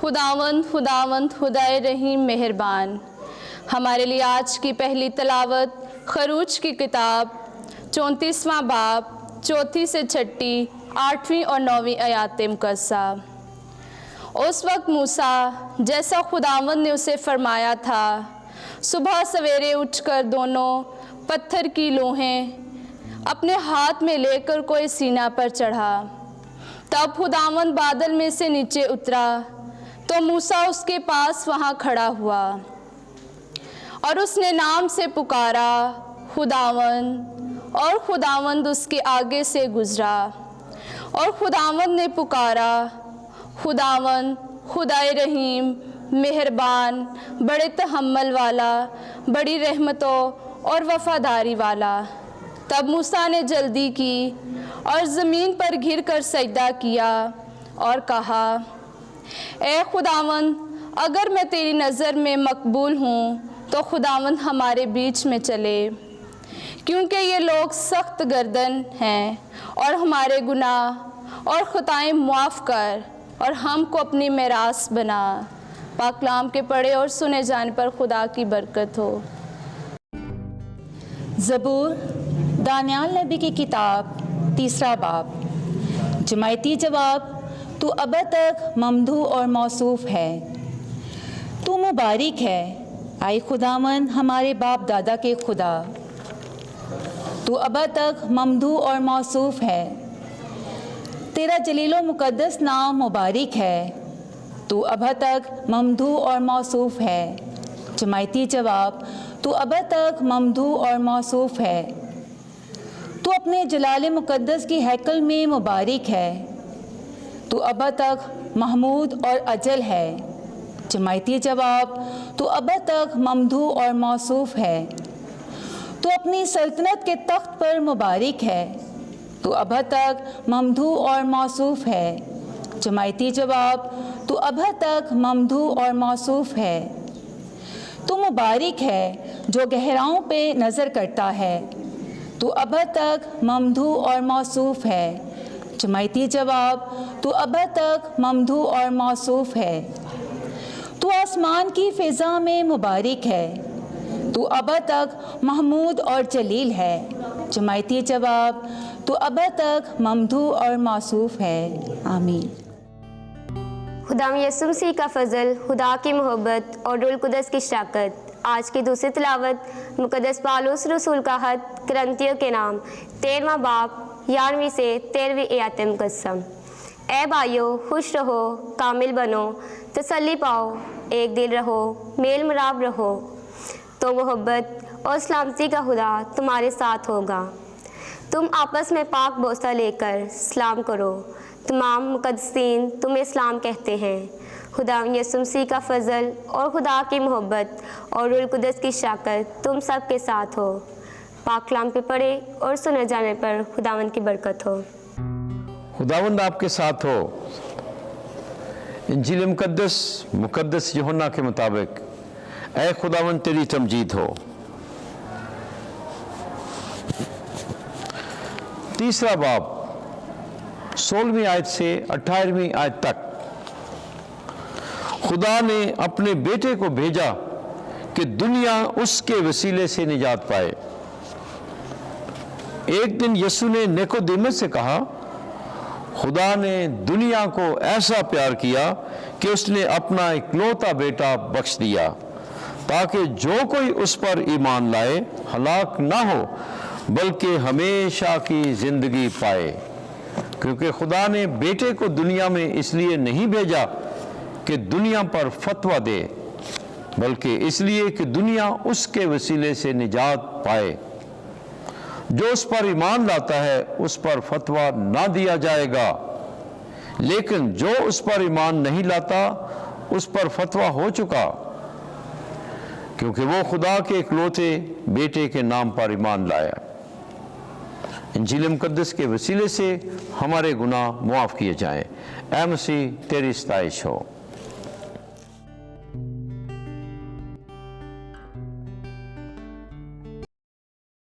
खुदावंद खुदावंद खुदाए रहीम मेहरबान। हमारे लिए आज की पहली तलावत खरूज की किताब 34वां बाब 4 से 6, 8वीं और 9वीं आयात मुकद्दसा। उस वक्त मूसा, जैसा खुदावंद ने उसे फरमाया था, सुबह सवेरे उठकर दोनों पत्थर की लोहें अपने हाथ में लेकर कोई सीना पर चढ़ा। तब खुदावंद बादल में से नीचे उतरा तो मूसा उसके पास वहाँ खड़ा हुआ और उसने नाम से पुकारा खुदावंद, और खुदावंद उसके आगे से गुजरा। और खुदावंद ने पुकारा खुदावंद खुदाए रहीम मेहरबान, बड़े तहम्मुल वाला, बड़ी रहमतों और वफ़ादारी वाला। तब मूसा ने जल्दी की और ज़मीन पर गिर कर सजदा किया और कहा, ए खुदावंद, अगर मैं तेरी नज़र में मकबूल हूँ तो खुदावंद हमारे बीच में चले, क्योंकि ये लोग सख्त गर्दन हैं, और हमारे गुनाह और ख़ताएँ मुआफ़ कर और हमको अपनी मेरास बना। पाक कलाम के पढ़े और सुने जाने पर खुदा की बरकत हो। ज़बूर दानियाल नबी की किताब 3 बाब। जमायती जवाब, तू अब तक ममदू और मौसूफ़ है, तू मुबारक है आए खुदावंद हमारे बाप दादा के खुदा। तू अब तक ममदू और मौसूफ़ है, तेरा जलीलो मुक़द्दस नाम मुबारक है, तू अब तक ममदू और मौसूफ़ है। जमायती जवाब, तू अब तक ममदू और मौसूफ़ है, तू अपने जलाल मुक़द्दस की हैकल में मुबारक है, तू अब तक महमूद और अजल है। जमायती जवाब, तू अब तक ममदू और मौसूफ़ है, तू अपनी सल्तनत के तख्त पर मुबारक है, तू अब तक ममदू और मौसूफ़ है। जमायती जवाब, तू अब तक ममदू और मौसूफ़ है, तू मुबारक है जो गहराओं पे नज़र करता है, तू अब तक ममदू और मौसूफ़ है। जमायती जवाब, तू अब तक ममदू और मौसूफ़ है, तू आसमान की फ़िज़ा में मुबारक है, तू अब तक महमूद और जलील है। जमायती जवाब, तू अब तक ममदू और मौसूफ़ है। आमीन। खुदाम यसुम मसीह का फ़ज़ल, खुदा की मोहब्बत और रूहुल कुद्दस की शराकत। आज की दूसरी तिलावत मुक़द्दस पौलुस रसूल का खत कुरिन्थियों के नाम 13वां बाब 11वीं से 13वीं आयत मुकद्दसा। ए भाइयों, खुश रहो, कामिल बनो, तसल्ली पाओ, एक दिल रहो, मेल मिलाप रहो, तो मोहब्बत और सलामती का खुदा तुम्हारे साथ होगा। तुम आपस में पाक बोसा लेकर सलाम करो। तमाम मुक़द्दसीन तुम्हें सलाम कहते हैं। खुदा यसुम मसीह का फ़ज़ल और खुदा की मोहब्बत और रूहुल कुद्दस की शराकत तुम सब के साथ हो। पाक कलाम पे पढ़े और सुने जाने पर खुदावंद की बरकत हो। खुदावंद आपके साथ हो। इंजील मुक़द्दस यूहन्ना के मुताबिक, ऐ खुदावंद तेरी तमजीद हो। 3 बाब 16वीं आयत से 18वीं आयत तक। खुदा ने अपने बेटे को भेजा कि दुनिया उसके वसीले से निजात पाए। एक दिन यीशु ने निकोदेमुस से कहा, खुदा ने दुनिया को ऐसा प्यार किया कि उसने अपना इकलौता बेटा बख्श दिया, ताकि जो कोई उस पर ईमान लाए हलाक ना हो, बल्कि हमेशा की जिंदगी पाए। क्योंकि खुदा ने बेटे को दुनिया में इसलिए नहीं भेजा कि दुनिया पर फतवा दे, बल्कि इसलिए कि दुनिया उसके वसीले से निजात पाए। जो उस पर ईमान लाता है उस पर फतवा ना दिया जाएगा, लेकिन जो उस पर ईमान नहीं लाता उस पर फतवा हो चुका, क्योंकि वो खुदा के इकलौते बेटे के नाम पर ईमान लाया। इंजील मुक़द्दस के वसीले से हमारे गुनाह मुआफ़ किए जाएं। ऐ मसीह तेरी सताइश हो।